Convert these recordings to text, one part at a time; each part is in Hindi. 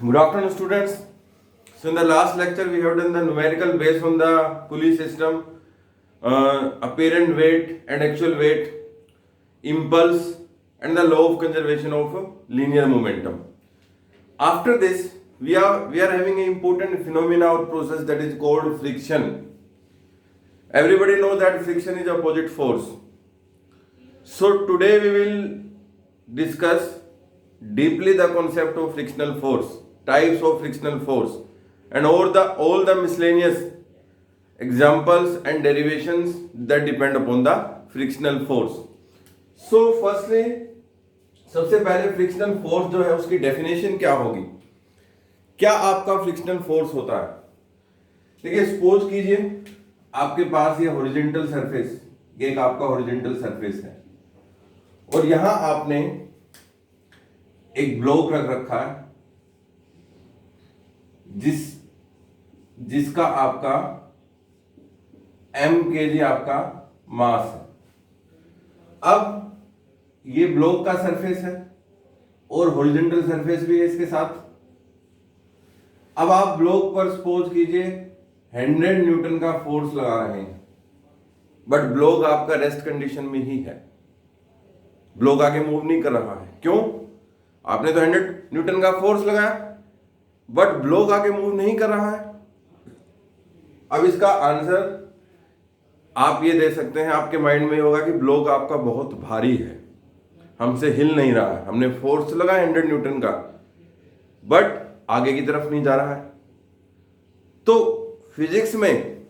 Good afternoon, students. So, in the last lecture, we have done the numerical based on the pulley system, apparent weight and actual weight, impulse, and the law of conservation of linear momentum. After this, we are having an important phenomena or process that is called friction. Everybody knows that friction is opposite force. So, today we will discuss deeply the concept of frictional force, types of frictional force, and all the miscellaneous examples and derivations that depend upon the frictional force. So firstly, सबसे पहले फ्रिक्शनल फोर्स जो है उसकी डेफिनेशन क्या होगी? क्या आपका फ्रिक्शनल फोर्स होता है? देखिए, सपोज कीजिए आपके पास ये हॉरिजॉन्टल सरफेस, ये एक आपका हॉरिजॉन्टल सरफेस है और यहां आपने एक ब्लॉक रख रखा है जिसका आपका m kg आपका मास है। अब ये ब्लॉक का सरफेस है और हॉरिजॉन्टल सरफेस भी है इसके साथ। अब आप ब्लॉक पर सपोज कीजिए 100 न्यूटन का फोर्स लगा रहे हैं, बट ब्लॉक आपका रेस्ट कंडीशन में ही है, ब्लॉक आगे मूव नहीं कर रहा है। क्यों? आपने तो 100 न्यूटन का फोर्स लगाया बट ब्लॉक आगे मूव नहीं कर रहा है। अब इसका आंसर आप ये दे सकते हैं, आपके माइंड में होगा कि ब्लॉक आपका बहुत भारी है, हमसे हिल नहीं रहा है, हमने फोर्स लगाया 100 न्यूटन का बट आगे की तरफ नहीं जा रहा है। तो फिजिक्स में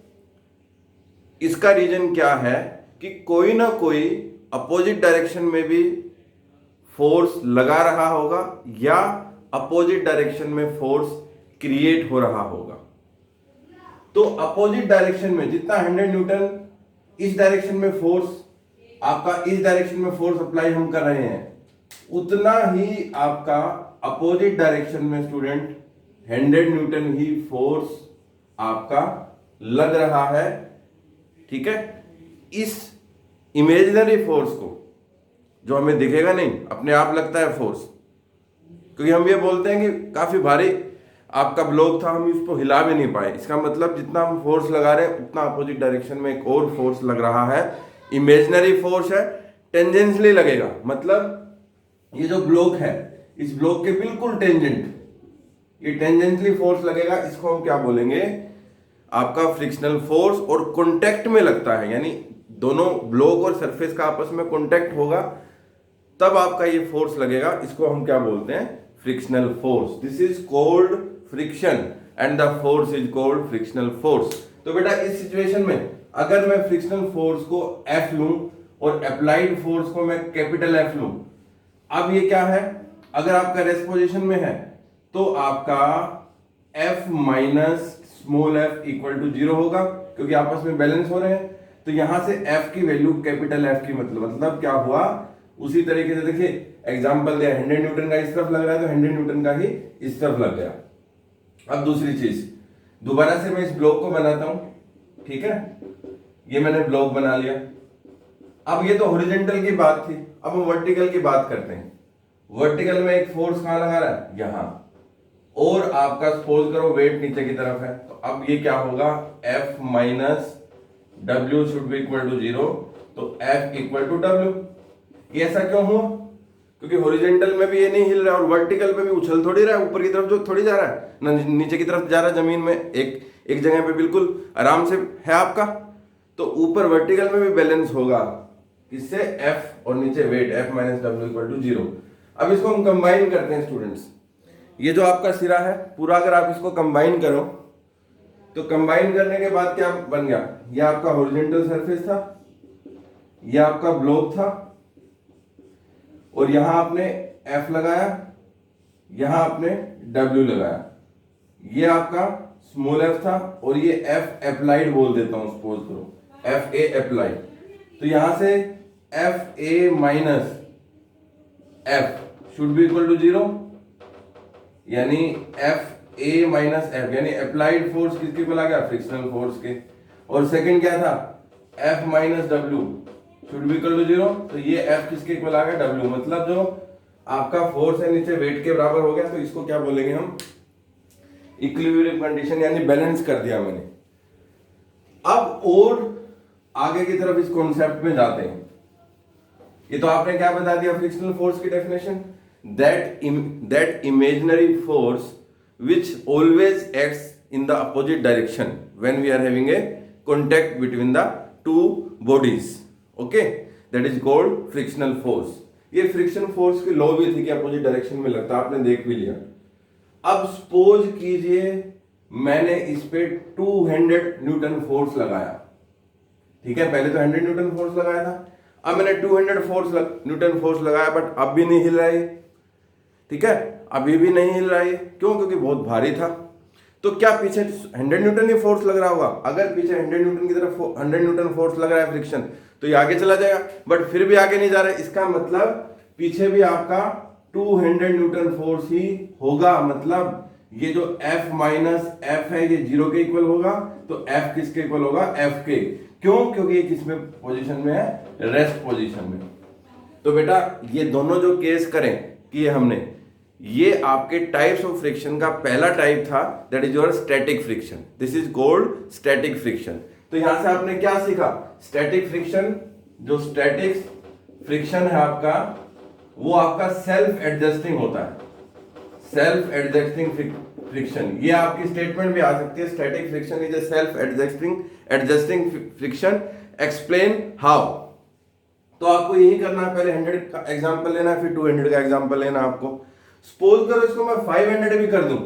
इसका रीजन क्या है कि कोई ना कोई अपोजिट डायरेक्शन में भी फोर्स लगा रहा होगा या अपोजिट डायरेक्शन में फोर्स क्रिएट हो रहा होगा। तो अपोजिट डायरेक्शन में जितना 100 न्यूटन इस डायरेक्शन में फोर्स, आपका इस डायरेक्शन में फोर्स अप्लाई हम कर रहे हैं, उतना ही आपका अपोजिट डायरेक्शन में स्टूडेंट 100 न्यूटन ही फोर्स आपका लग रहा है। ठीक है, इस इमेजिनरी फोर्स को जो हमें दिखेगा नहीं, अपने आप लगता है फोर्स, क्योंकि हम ये बोलते हैं कि काफी भारी आपका ब्लॉक था, हम इसको हिला भी नहीं पाए। इसका मतलब जितना हम फोर्स लगा रहे हैं उतना अपोजिट डायरेक्शन में एक और फोर्स लग रहा है, इमेजिनरी फोर्स है, टेंजेंशियली लगेगा। मतलब ये जो ब्लॉक है इस ब्लॉक के बिल्कुल टेंजेंट ये टेंजेंशियली फोर्स लगेगा। इसको हम क्या बोलेंगे? आपका फ्रिक्शनल फोर्स, और कॉन्टेक्ट में लगता है, यानी दोनों ब्लॉक और सरफेस का आपस में कॉन्टेक्ट होगा तब आपका ये फोर्स लगेगा। इसको हम क्या बोलते हैं? Frictional force. This is called friction and the force is called frictional force. तो बेटा इस सिचुएशन में अगर मैं फ्रिक्शनल फोर्स को F लूं और अप्लाइड फोर्स को मैं कैपिटल F लूं, अब ये क्या है? अगर आपका रेस्ट पोजीशन में है तो आपका F minus small f equal to 0 होगा, क्योंकि आपस में बैलेंस हो रहे हैं। तो यहां से F की वैल्यू कैपिटल F की मतलब क्या हुआ? उसी तरीके से देखिए, एग्जांपल दिया 100 न्यूटन का इस तरफ लग रहा है तो 100 न्यूटन का ही इस तरफ लग गया। अब दूसरी चीज, दोबारा से मैं इस ब्लॉक को बनाता हूं। ठीक है, ये मैंने ब्लॉक बना लिया। अब ये तो हॉरिजॉन्टल की बात थी, अब हम वर्टिकल की बात करते हैं। वर्टिकल में एक फोर्स कहां लगा रहा है? यहां, और आपका सपोज करो वेट नीचे की तरफ है, तो अब ये क्या होगा? F minus W should be equal to 0, तो F इक्वल टू W। ये ऐसा क्यों हुआ? क्योंकि हॉरिजॉन्टल में भी ये नहीं हिल रहा और वर्टिकल में भी उछल थोड़ी रहा है, ऊपर की तरफ जो थोड़ी जा रहा है ना, नीचे की तरफ जा रहा है जमीन में, एक जगह पे बिल्कुल आराम से है आपका। तो ऊपर वर्टिकल में भी बैलेंस होगा, किससे? F और नीचे weight F minus W equal to 0। अब इसको हम कंबाइन करते हैं स्टूडेंट्स। ये जो आपका सिरा है पूरा, अगर आप इसको कंबाइन करो तो कंबाइन करने के बाद क्या बन गया? ये आपका हॉरिजॉन्टल सरफेस था, ये आपका ब्लॉक था, और यहां आपने F लगाया, यहां आपने W लगाया। ये आपका स्मॉल f था और ये F अप्लाइड बोल देता हूं, सपोज करो FA अप्लाइड। तो यहां से FA minus F should be equal to 0, यानी FA माइनस F, यानी अप्लाइड फोर्स किसके इक्वल आ गया? फ्रिक्शनल फोर्स के। और सेकंड क्या था? F minus W should be equal to 0, तो ये F किसके इक्वल आ गया? W। मतलब जो आपका फोर्स है नीचे वेट के बराबर हो गया, तो इसको क्या बोलेंगे हम? इक्विलिब्रियम कंडीशन यानी बैलेंस कर दिया मैंने। अब और आगे की तरफ इस कॉन्सेप्ट में जाते हैं। ये तो आपने क्या बता दिया फ्रिक्शनल फोर्स की definition, that imaginary force which always acts in the opposite direction when we are having a contact between the two bodies, okay, that is called frictional force। ये फ्रिक्शन फोर्स की लॉ भी थी कि अपोजिट डायरेक्शन में लगता है, आपने देख भी लिया। अब सपोज कीजिए मैंने इस पे 200 न्यूटन फोर्स लगाया, ठीक है, पहले तो 100 न्यूटन फोर्स लगाया था, अब मैंने 200 न्यूटन फोर्स लगाया, बट अब भी नहीं हिल रहा है, ठीक है, अभी भी नहीं हिल रहा है, क्यों? क्योंकि बहुत भारी था। तो क्या पीछे 100 न्यूटन ही फोर्स लग रहा होगा? अगर पीछे 100 न्यूटन की तरफ 100 न्यूटन फोर्स लग रहा है फ्रिक्शन, तो ये आगे चला जाएगा, बट फिर भी आगे नहीं जा रहा है। इसका मतलब पीछे भी आपका 200 न्यूटन फोर्स ही होगा। मतलब ये जो F माइनस F है ये 0 के इक्वल होगा, तो F किसके इक्वल होगा? F के। क्यों? क्योंकि ये किस में पोजीशन में है? रेस्ट पोजीशन में। तो बेटा ये दोनों जो केस करें कि हमने, ये आपके टाइप्स ऑफ फ्रिक्शन का पहला टाइप था, that is your static friction. This is called static friction. तो यहां से आपने क्या सीखा? स्टैटिक फ्रिक्शन, जो स्टैटिक फ्रिक्शन है आपका, वो आपका सेल्फ एडजस्टिंग होता है, सेल्फ एडजस्टिंग फ्रिक्शन। ये आपकी स्टेटमेंट भी आ सकती है, static friction is a self adjusting friction. Explain how. तो आपको यही करना है, पहले 100 का एग्जांपल लेना है, फिर 200 का एग्जांपल लेना है आपको। सपोज करो इसको मैं 500 भी कर दूं,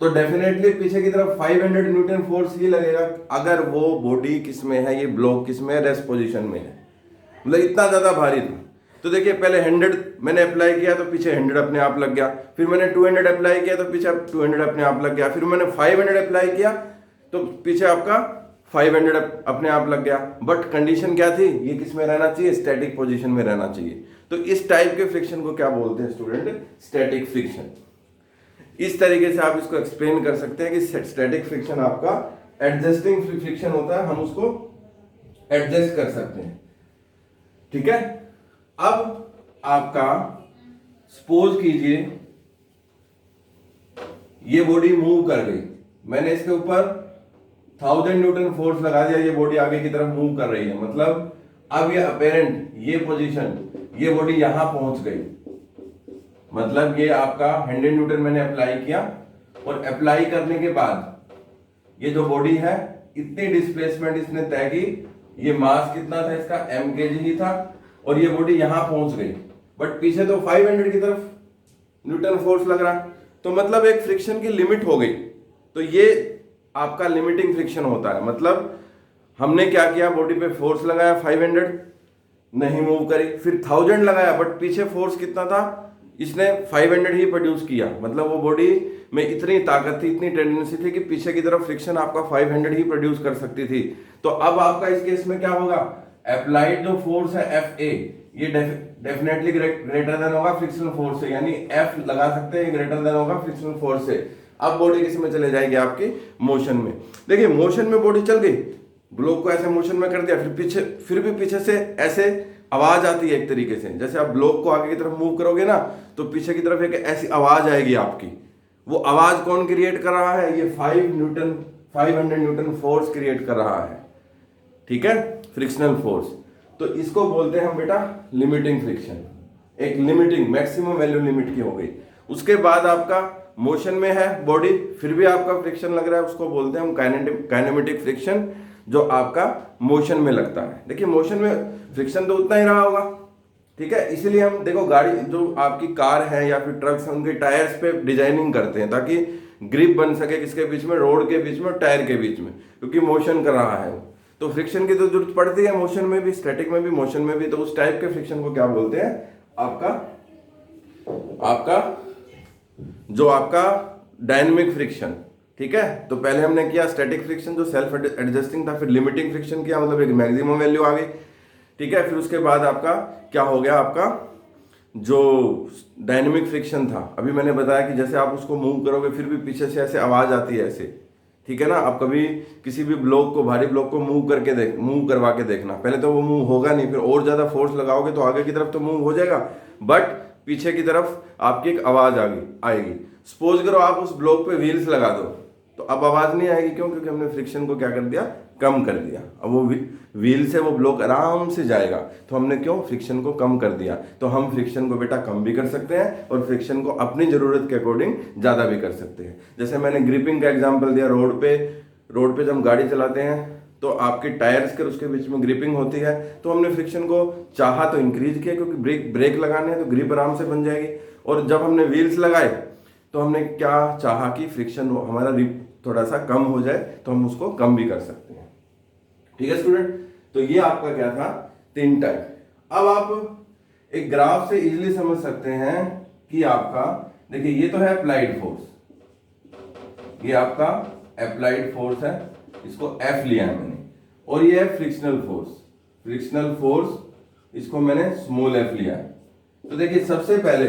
तो डेफिनेटली पीछे की तरफ 500 न्यूटन फोर्स ही लगेगा, अगर वो बॉडी किस में है, ये ब्लॉक किस में है? रेस्ट पोजीशन में है। मतलब इतना ज्यादा भारी था। तो देखिए पहले 100 मैंने अप्लाई किया तो पीछे 100 अपने आप लग गया, फिर मैंने 200 अप्लाई किया तो पीछे 200 अपने आप लग गया, फिर मैंने 500 अप्लाई किया तो पीछे आपका 500 अपने आप लग गया। बट कंडीशन क्या थी? ये किस में रहना चाहिए? स्टैटिक पोजीशन में रहना चाहिए। तो इस टाइप के फ्रिक्शन को क्या बोलते हैं स्टूडेंट? Static friction. इस तरीके से आप इसको एक्सप्लेन कर सकते हैं कि स्टैटिक फ्रिक्शन आपका एडजस्टिंग फ्रिक्शन होता है, हम उसको एडजस्ट कर सकते हैं, ठीक है। अब आपका सपोज कीजिए ये बॉडी मूव कर गई, मैंने इसके ऊपर 1000 न्यूटन फोर्स लगा दिया, ये बॉडी आगे की तरफ मूव कर रही है। मतलब अब ये अपेरेंट, ये पोजीशन, ये बॉडी यहां पहुंच गई, मतलब ये आपका 100 न्यूटन मैंने अप्लाई किया, और अप्लाई करने के बाद ये जो बॉडी है इतनी डिस्प्लेसमेंट इसने तय की, ये मास कितना था इसका? m kg ही था, और ये बॉडी यहां पहुंच गई, बट पीछे तो 500 की तरफ न्यूटन फोर्स लग रहा, तो मतलब एक फ्रिक्शन की लिमिट हो गई। तो ये आपका लिमिटिंग फ्रिक्शन होता है। मतलब हमने क्या किया, बॉडी पे फोर्स लगाया, 500 नहीं मूव करी, फिर 1000 लगाया, बट पीछे फोर्स कितना था? इसने 500 ही प्रोड्यूस किया। मतलब वो बॉडी में इतनी ताकत थी, इतनी टेंडेंसी थी कि पीछे की तरफ फ्रिक्शन आपका 500 ही प्रोड्यूस कर सकती थी। तो अब आपका इस केस में क्या होगा? अप्लाइड जो फोर्स है Fa, ये डेफिनेटली ग्रेटर देन होगा फ्रिक्शनल फोर्स से, यानी F लगा सकते हैं, ग्रेटर देन होगा फ्रिक्शनल फोर्स से। अब बॉडी किस में चले जाएगी? आपकी मोशन में। देखिए मोशन में बॉडी चल गई, ब्लॉक को ऐसे मोशन में कर दिया, फिर भी पीछे से ऐसे आवाज आती है एक तरीके से, जैसे आप ब्लॉक को आगे की तरफ मूव करोगे ना, तो पीछे की तरफ एक ऐसी आवाज आएगी आपकी। वो आवाज कौन क्रिएट कर रहा है? ये 500 न्यूटन फोर्स क्रिएट कर रहा है, ठीक है, फ्रिक्शनल फोर्स। तो इसको बोलते हैं हम बेटा लिमिटिंग फ्रिक्शन। एक लिमिटिंग, मैक्सिमम वैल्यू लिमिट की हो गई। उसके बाद आपका मोशन में है बॉडी, फिर भी आपका फ्रिक्शन लग रहा है, उसको बोलते हैं हम काइनेमेटिक फ्रिक्शन, जो आपका मोशन में लगता है। देखिए मोशन में फ्रिक्शन तो उतना ही रहा होगा, ठीक है, इसीलिए हम देखो गाड़ी जो आपकी कार है या फिर ट्रक्स है, उनके टायर्स पे डिजाइनिंग करते हैं ताकि ग्रिप बन सके किसके बीच में? रोड के बीच में, टायर के बीच में, क्योंकि मोशन कर रहा है। तो फ्रिक्शन की तो जरूरत पड़ती है मोशन में भी, स्टैटिक में भी, मोशन में भी। तो उस टाइप के फ्रिक्शन को क्या बोलते हैं? आपका जो आपका डायनेमिक फ्रिक्शन, ठीक है। तो पहले हमने किया स्टैटिक फ्रिक्शन जो सेल्फ एडजस्टिंग था, फिर लिमिटिंग फ्रिक्शन किया, मतलब एक मैक्सिमम वैल्यू आ गई, ठीक है। फिर उसके बाद आपका क्या हो गया? आपका जो डायनेमिक फ्रिक्शन था, अभी मैंने बताया कि जैसे आप उसको मूव करोगे फिर भी पीछे से ऐसे आवाज आती है ऐसे, ठीक है ना। आप कभी किसी भी ब्लॉक को, भारी ब्लॉक को मूव करवा के देखना, पहले तो वो मूव होगा नहीं, फिर और ज्यादा फोर्स लगाओगे तो आगे की तरफ तो मूव हो जाएगा, बट पीछे की तरफ आपकी एक आवाज आएगी। सपोज करो आप उस ब्लॉक पे व्हील्स लगा दो तो अब आवाज नहीं आएगी, क्यों? क्योंकि हमने फ्रिक्शन को क्या कर दिया, कम कर दिया। अब वो व्हील से वो ब्लॉक आराम से जाएगा, तो हमने क्यों, फ्रिक्शन को कम कर दिया। तो हम फ्रिक्शन को बेटा कम भी कर सकते हैं और फ्रिक्शन को अपनी जरूरत के अकॉर्डिंग ज्यादा भी कर सकते हैं। जैसे मैंने ग्रिपिंग का एग्जाम्पल दिया, रोड पे जब हम गाड़ी चलाते हैं तो आपके टायर्स के उसके बीच में ग्रिपिंग होती है, तो हमने फ्रिक्शन को चाहा तो इंक्रीज किया, क्योंकि ब्रेक लगाने हैं तो ग्रिप आराम से बन जाएगी। और जब हमने व्हील्स लगाए तो हमने क्या चाहा कि फ्रिक्शन हमारा थोड़ा सा कम हो जाए, तो हम उसको कम भी कर सकते हैं। ठीक है स्टूडेंट, तो ये आपका क्या था, 3 टाइप। अब आप एक ग्राफ से इजीली समझ सकते हैं कि आपका, देखिए ये तो है अप्लाइड फोर्स, ये आपका अप्लाइड फोर्स है, इसको F लिया है मैंने, और ये है फ्रिक्शनल फोर्स, इसको मैंने स्मॉल f लिया है। तो देखिए सबसे पहले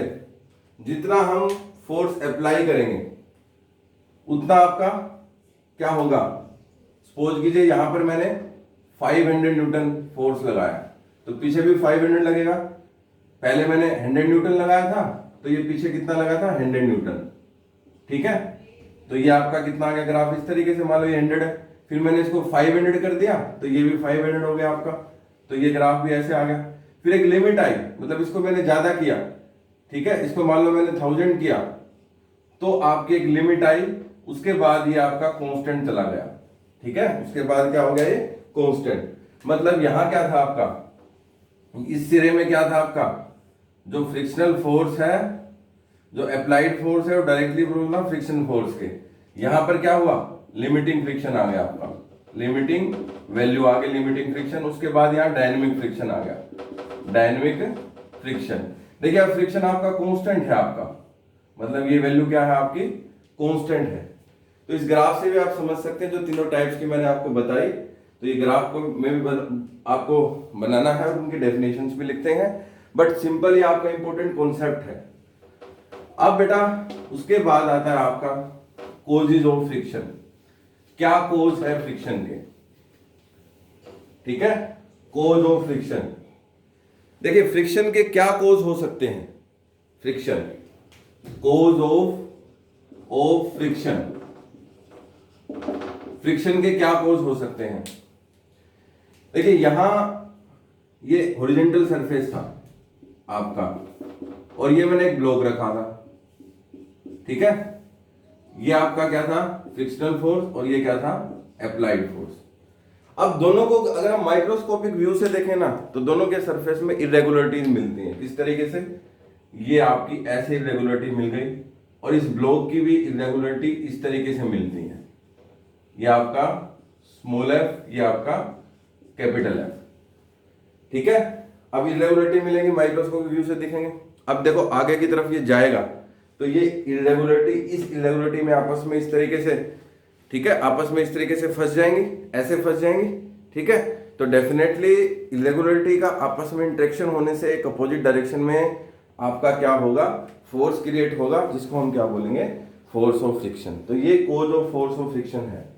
जितना हम फोर्स अप्लाई करेंगे उतना आपका क्या होगा। सपोज कीजिए यहां पर मैंने 500 न्यूटन फोर्स लगाया, तो पीछे भी 500 लगेगा। पहले मैंने 100 न्यूटन लगाया था, तो ये पीछे कितना लगा था, 100 न्यूटन। ठीक है, तो ये आपका कितना आ गया ग्राफ, इस तरीके से मान लो ये 100 है, फिर मैंने इसको 500 कर दिया तो ये भी 500 हो गया आपका, तो ये ग्राफ भी ऐसे आ गया। फिर एक लिमिट आई, मतलब इसको मैंने ज्यादा किया, ठीक है, इसको मान लो मैंने 1000 किया, तो आपकी एक लिमिट आई, उसके बाद ये आपका कांस्टेंट चला गया। ठीक है, उसके बाद क्या हो गया, ये कांस्टेंट। मतलब यहां क्या था आपका, इस सिरे में क्या था आपका, जो फ्रिक्शनल फोर्स है, जो अप्लाइड फोर्स है, वो डायरेक्टली प्रोपोर्शनल फ्रिक्शन फोर्स के। यहां पर क्या हुआ, लिमिटिंग फ्रिक्शन आ गया आपका, लिमिटिंग वैल्यू आ गई, लिमिटिंग फ्रिक्शन। उसके बाद यहां डायनेमिक फ्रिक्शन आ गया, डायनेमिक फ्रिक्शन। देखिए अब फ्रिक्शन आपका कांस्टेंट है आपका, मतलब ये वैल्यू क्या है आपकी, कांस्टेंट है। तो इस ग्राफ से भी आप समझ सकते हैं, जो तीनों टाइप्स की मैंने आपको बताई, तो ये ग्राफ को मैं भी आपको बनाना है और उनके डेफिनेशंस भी लिखते हैं, बट सिंपल ये आपका इंपॉर्टेंट कॉन्सेप्ट है। अब बेटा उसके बाद आता है आपका कोजेज ऑफ फ्रिक्शन, क्या कोज है फ्रिक्शन के। ठीक है, कोज ऑफ फ्रिक्शन। देखिए फ्रिक्शन के क्या कोज हो सकते हैं, friction, cause of friction, friction के क्या कोज हो सकते हैं। देखिए यहां ये हॉरिजॉन्टल सरफेस था आपका, और ये मैंने एक ब्लॉक रखा था। ठीक है, ये आपका क्या था, फ्रिक्शनल फोर्स, और ये क्या था, अप्लाइड फोर्स। अब दोनों को अगर हम माइक्रोस्कोपिक व्यू से देखें ना, तो दोनों के सरफेस में इरेगुलरिटीज मिलती हैं। किस तरीके से, ये आपकी ऐसे इरेगुलरिटी मिल गई, और इस ब्लॉक की भी इरेगुलरिटी इस तरीके से मिलती है। ये आपका स्मॉल एफ, ये आपका कैपिटल एफ। ठीक है, अब इरेगुलरिटी मिलेंगी, माइक्रोस्कोपिक व्यू से दिखेंगे। अब देखो आगे की तरफ ये जाएगा, तो ये इरेगुलरिटी इस इरेगुलरिटी में आपस में इस तरीके से, ठीक है, आपस में इस तरीके से फंस जाएंगी, ऐसे फंस जाएंगी। ठीक है, तो डेफिनेटली इरेगुलरिटी का आपस में इंटरेक्शन होने से एक अपोजिट डायरेक्शन में आपका क्या होगा, फोर्स क्रिएट होगा, जिसको हम क्या बोलेंगे, फोर्स ऑफ फ्रिक्शन। तो ये cause of force of friction है।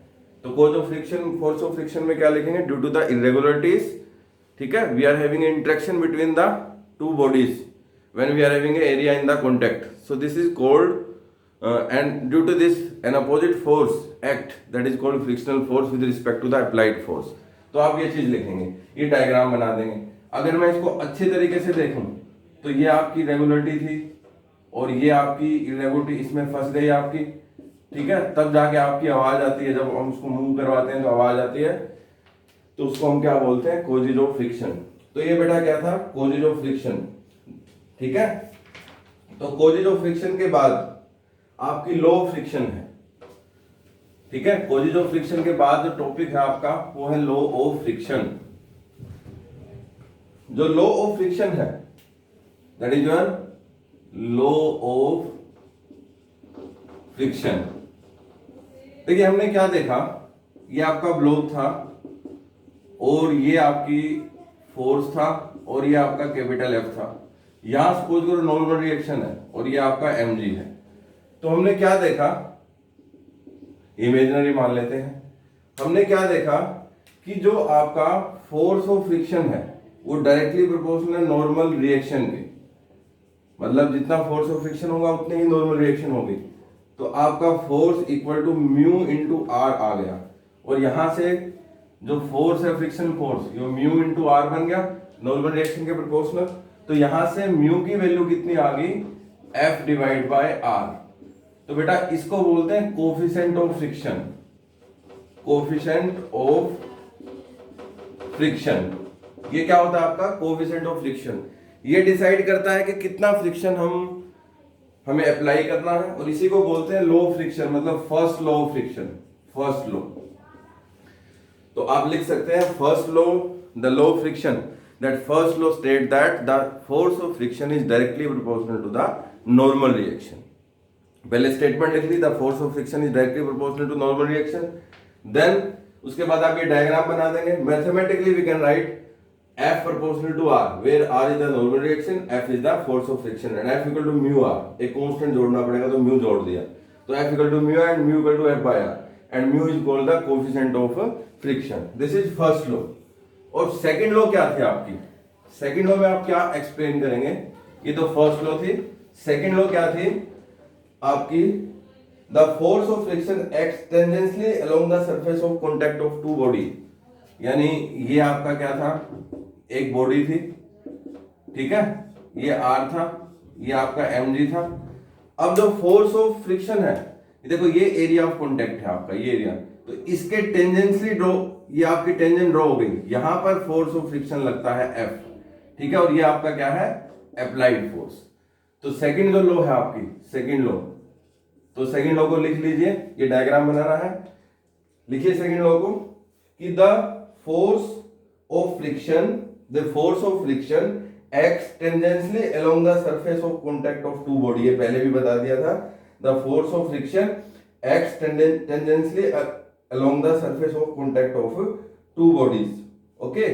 तो cause of friction, force of friction में क्या लिखेंगे, ड्यू टू द इरेगुलरिटीज, ठीक है, we are having interaction between the two bodies when we are having a area in the contact, so this is called and due to this an opposite force act, that is called frictional force with respect to the applied force। तो आप ये चीज लिखेंगे, ये डायग्राम बना देंगे। अगर मैं इसको अच्छे तरीके से देखूं तो ये आपकी रेगुलरिटी थी, और ये आपकी इरेगुलरिटी इसमें फंस गई आपकी। ठीक है, तब जाके आपकी आवाज आती है, जब हम उसको मूव करवाते हैं तो आवाज आती है, तो उसको हम क्या बोलते हैं, कोजेज ऑफ फ्रिक्शन। तो ये बेटा क्या था, कोजेज ऑफ फ्रिक्शन। ठीक है, तो कोजेज ऑफ फ्रिक्शन के बाद आपकी लॉ ऑफ फ्रिक्शन है। ठीक है, कोजेज ऑफ फ्रिक्शन के बाद जो टॉपिक है आपका वो है लॉ ऑफ फ्रिक्शन। जो लॉ ऑफ फ्रिक्शन है that is your law of friction. देखिए हमने क्या देखा, ये आपका ब्लॉक था, और ये आपकी फोर्स था, और ये आपका कैपिटल एफ था। यहां सपोज करो नॉर्मल रिएक्शन है, और ये आपका mg है। तो हमने क्या देखा, इमेजिनरी मान लेते हैं, हमने क्या देखा कि जो आपका फोर्स ऑफ फ्रिक्शन है वो डायरेक्टली प्रोपोर्शनल है नॉर्मल रिएक्शन के। मतलब जितना फोर्स ऑफ फ्रिक्शन होगा उतनी ही नॉर्मल रिएक्शन होगी। तो आपका force equal to mu into r आ गया, और यहां से जो फोर्स है फ्रिक्शन फोर्स, ये म्यू इंटू आर बन गया नॉर्मल रिएक्शन के प्रोपोर्शनल। तो यहां से म्यू की वैल्यू कितनी आ गई, एफ डिवाइड बाय आर। तो बेटा इसको बोलते हैं coefficient of friction, coefficient of friction. ये क्या होता है आपका कोफिशिएंट ऑफ फ्रिक्शन। ये डिसाइड करता है कि कितना फ्रिक्शन हमें अप्लाई करना है, और इसी को बोलते हैं लॉ ऑफ फ्रिक्शन, मतलब first law of friction, first law. तो आप लिख सकते हैं first law, the law of friction, that first law state that the force of friction is directly proportional to the normal reaction. पहले स्टेटमेंट लिख ली, the force of friction is directly proportional to normal reaction. Then उसके बाद आप ये डायग्राम बना देंगे। Mathematically we can write F proportional to R, where R is the normal reaction, F is the force of friction, and F equal to mu R. एक constant जोड़ना पड़ेगा तो mu जोड़ दिया, तो F equal to mu and mu equal to F by R, and mu is called the coefficient of friction. This is first law. और second law क्या थी आपकी? Second law में आप क्या explain करेंगे? ये तो first law थी, second law क्या थी आपकी? The force of friction acts tangentially along the surface of contact of two body. यानी ये आपका क्या था, एक बॉडी थी, ठीक है, ये आर था, ये आपका एम जी था। अब जो फोर्स ऑफ फ्रिक्शन है, देखो ये एरिया ऑफ कॉन्टेक्ट है आपका, ये एरिया, तो इसके टेंजेंटली ड्रॉ, ये आपकी टेंजेंट ड्रॉ हो गई, यहां पर फोर्स ऑफ फ्रिक्शन लगता है एफ, ठीक है, और ये आपका क्या है, अप्लाइड फोर्स। तो सेकंड जो लॉ है आपकी, सेकंड लॉ, तो सेकंड लॉ को लिख लीजिए, ये डायग्राम बनाना है, लिखिए सेकंड लॉ को कि the force of friction, the force of friction acts tangentially along the surface of contact of two body। ये पहले भी बता दिया था, the force of friction acts tangentially along the surface of contact of two bodies। Okay,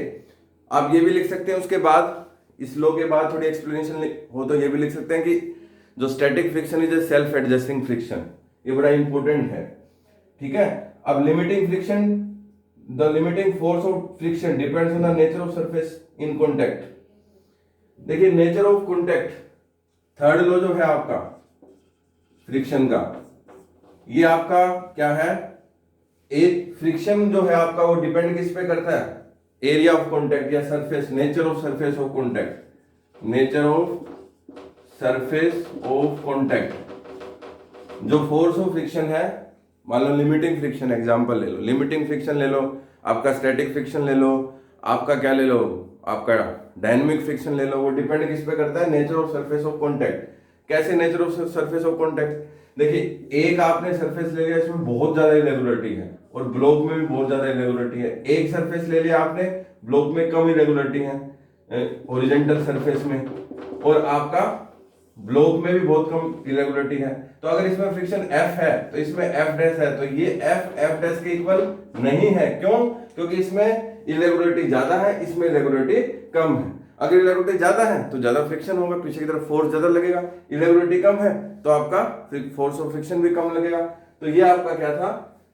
आप ये भी लिख सकते हैं, उसके बाद इस लॉ के बाद थोड़ी एक्सप्लेनेशन हो तो ये भी लिख सकते हैं कि जो static friction is a self adjusting friction, ये बड़ा इंपॉर्टेंट है, ठीक है। अब limiting friction, the limiting force of friction depends on the nature of surface in contact। देखिए nature of contact, third law जो है आपका फ्रिक्शन का, ये आपका क्या है, एक फ्रिक्शन जो है आपका वो डिपेंड किस पे करता है, एरिया ऑफ कॉन्टैक्ट या surface, nature of surface of contact, nature of surface of contact. जो फोर्स ऑफ फ्रिक्शन है, मान लो लिमिटिंग फ्रिक्शन एग्जांपल ले लो, लिमिटिंग फ्रिक्शन ले लो, आपका स्टैटिक फ्रिक्शन ले लो, आपका क्या ले लो, आपका डायनामिक फ्रिक्शन ले लो, वो डिपेंड किस पे करता है, nature of surface of contact. कैसे nature of surface of contact, देखिए एक आपने सरफेस ले लिया, इसमें बहुत ज्यादा इरेगुलरिटी है, और ब्लॉक में भी बहुत ज्यादा इरेगुलरिटी है। एक सरफेस ले लिया आपने, ब्लॉक में कम इरेगुलरिटी है हॉरिजॉन्टल सरफेस में, और आपका ब्लॉक में भी बहुत कम इरेगुलरिटी है। तो अगर इसमें फ्रिक्शन F है तो इसमें F डैश है, तो ये F डैश के इक्वल नहीं है। क्यों? क्योंकि इसमें इरेगुलरिटी ज्यादा है, इसमें इरेगुलरिटी कम है। अगर इरेगुलरिटी ज्यादा है तो ज्यादा फ्रिक्शन होगा, पीछे की तरफ फोर्स ज्यादा लगेगा। इरेगुलरिटी कम है तो आपका फोर्स ऑफ फ्रिक्शन भी कम लगेगा। तो ये आपका क्या था,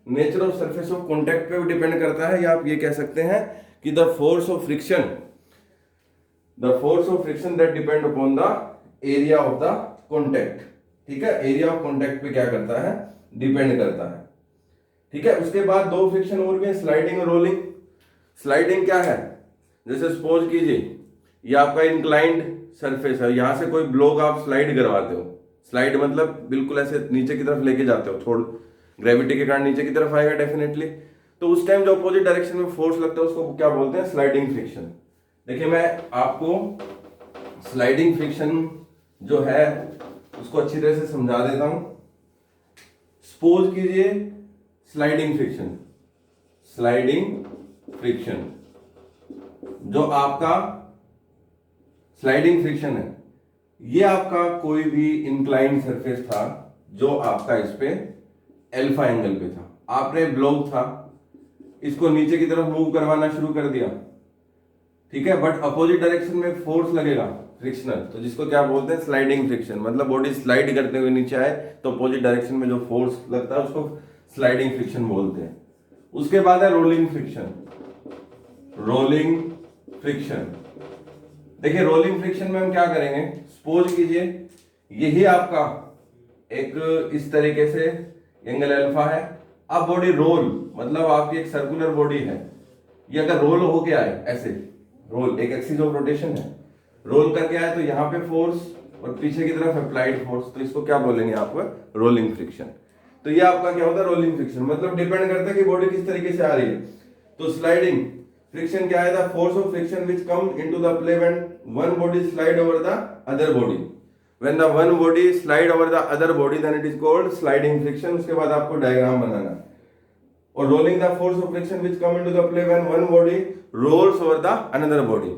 nature of surface of contact पे भी डिपेंड करता है, या आप ये कह सकते हैं कि the force of friction that depend upon the area of the contact. ठीक है, एरिया ऑफ कॉन्टैक्ट पे क्या करता है, डिपेंड करता है। ठीक है, उसके बाद दो फ्रिक्शन और भी है, स्लाइडिंग और रोलिंग। स्लाइडिंग क्या है, जैसे सपोज कीजिए ये आपका इंक्लाइंड सरफेस है, यहां से कोई ब्लॉक आप स्लाइड करवाते हो। स्लाइड मतलब बिल्कुल ऐसे नीचे की तरफ लेके जाते हो, थोड़ा ग्रेविटी के कारण नीचे की तरफ आएगा डेफिनेटली। तो उस टाइम जो अपोजिट डायरेक्शन में फोर्स लगता है उसको क्या बोलते हैं, स्लाइडिंग फ्रिक्शन। देखिए मैं आपको स्लाइडिंग फ्रिक्शन जो है उसको अच्छी तरह से समझा देता हूं। सपोज कीजिए स्लाइडिंग फ्रिक्शन जो आपका स्लाइडिंग फ्रिक्शन है, ये आपका कोई भी इंक्लाइंड सरफेस था जो आपका इस पे अल्फा एंगल पे था। आपने ब्लॉक था, इसको नीचे की तरफ मूव करवाना शुरू कर दिया, ठीक है, बट अपोजिट डायरेक्शन में फोर्स लगेगा फ्रिक्शनल, तो जिसको क्या बोलते हैं, स्लाइडिंग फ्रिक्शन। मतलब बॉडी स्लाइड करते हुए नीचे आए तो अपोजिट डायरेक्शन में जो फोर्स लगता है उसको स्लाइडिंग फ्रिक्शन बोलते हैं। उसके बाद है रोलिंग फ्रिक्शन। देखिए रोलिंग फ्रिक्शन में हम क्या करेंगे, सपोज कीजिए यही आपका एक इस तरीके से एंगल अल्फा है। अब बॉडी रोल, मतलब आपकी एक सर्कुलर बॉडी है, ये अगर रोल हो गया है ऐसे, रोल एक एक्सिस ऑफ रोटेशन है, रोल करके आए तो यहाँ पे फोर्स और पीछे की तरफ अप्लाइड फोर्स, तो इसको क्या बोलेंगे आपको, रोलिंग फ्रिक्शन। तो ये आपका क्या होता है, रोलिंग फ्रिक्शन। मतलब डिपेंड करता है कि बॉडी किस तरीके से आ रही है। तो स्लाइडिंग फ्रिक्शन क्या है, the force of friction which come into the play when one body slide over the other body. When the one body slide over the other body then it is called sliding friction. उसके बाद आपको डायग्राम बनाना। और rolling the force of friction which come into the play when one body rolls over the another body.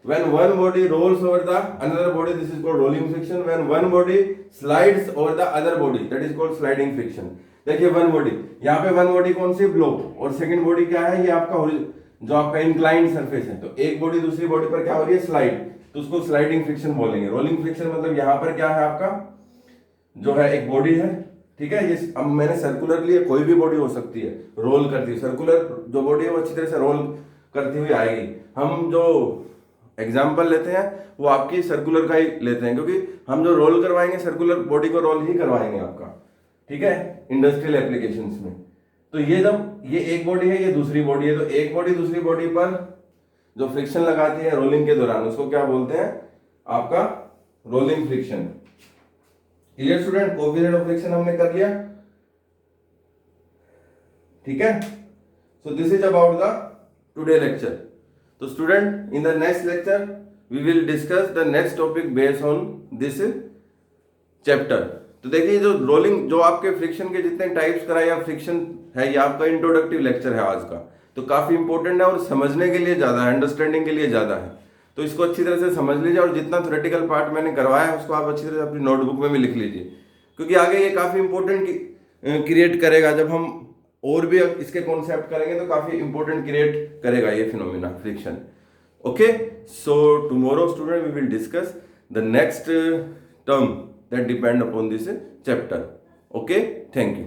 When one body rolls over the another body, this is called rolling friction. When one body slides over the other body, that is called sliding friction. देखिए वन बॉडी, यहाँ पे वन बॉडी कौन सी, ब्लॉक, और सेकंड बॉडी क्या है, ये आपका जो आपका इंक्लाइंड सरफेस है। तो एक बॉडी दूसरी बॉडी पर क्या हो रही है, स्लाइड, तो उसको स्लाइडिंग फ्रिक्शन बोलेंगे। रोलिंग फ्रिक्शन मतलब यहाँ पर क्या है आपका, जो है एक बॉडी है, ठीक है, ये अब मैंने सर्कुलर लिया, कोई भी बॉडी हो सकती है, रोल करती है। सर्कुलर जो बॉडी है वो अच्छी तरह से रोल करती हुई आएगी। हम जो एग्जाम्पल लेते हैं वो आपकी सर्कुलर का ही लेते हैं, क्योंकि हम जो रोल करवाएंगे सर्कुलर बॉडी को रोल ही करवाएंगे आपका, ठीक है, इंडस्ट्रियल एप्लीकेशंस में। तो ये जब ये एक बॉडी है, ये दूसरी बॉडी है, तो एक बॉडी दूसरी बॉडी पर जो फ्रिक्शन लगाती है रोलिंग के दौरान, उसको क्या बोलते हैं, आपका rolling friction. Clear student, coefficient of friction हमने कर लिया, ठीक है। So this is about the today lecture. तो student, in the next lecture we will discuss the next topic based on this chapter. तो देखिए, जो रोलिंग, जो आपके फ्रिक्शन के जितने टाइप्स कराए या फ्रिक्शन है, ये आपका इंट्रोडक्टिव लेक्चर है आज का, तो काफी इंपॉर्टेंट है और समझने के लिए ज्यादा है, अंडरस्टैंडिंग के लिए ज्यादा है। तो इसको अच्छी तरह से समझ लीजिए, और जितना थ्योरेटिकल पार्ट मैंने करवाया है उसको आप अच्छी तरह से अपनी नोटबुक में भी लिख लीजिए, क्योंकि आगे ये काफी इंपॉर्टेंट क्रिएट करेगा। जब हम और भी इसके कॉन्सेप्ट करेंगे तो काफी इंपॉर्टेंट क्रिएट करेगा ये phenomena friction. Okay, so tomorrow student we will discuss the next term that depend upon this chapter. Okay, thank you.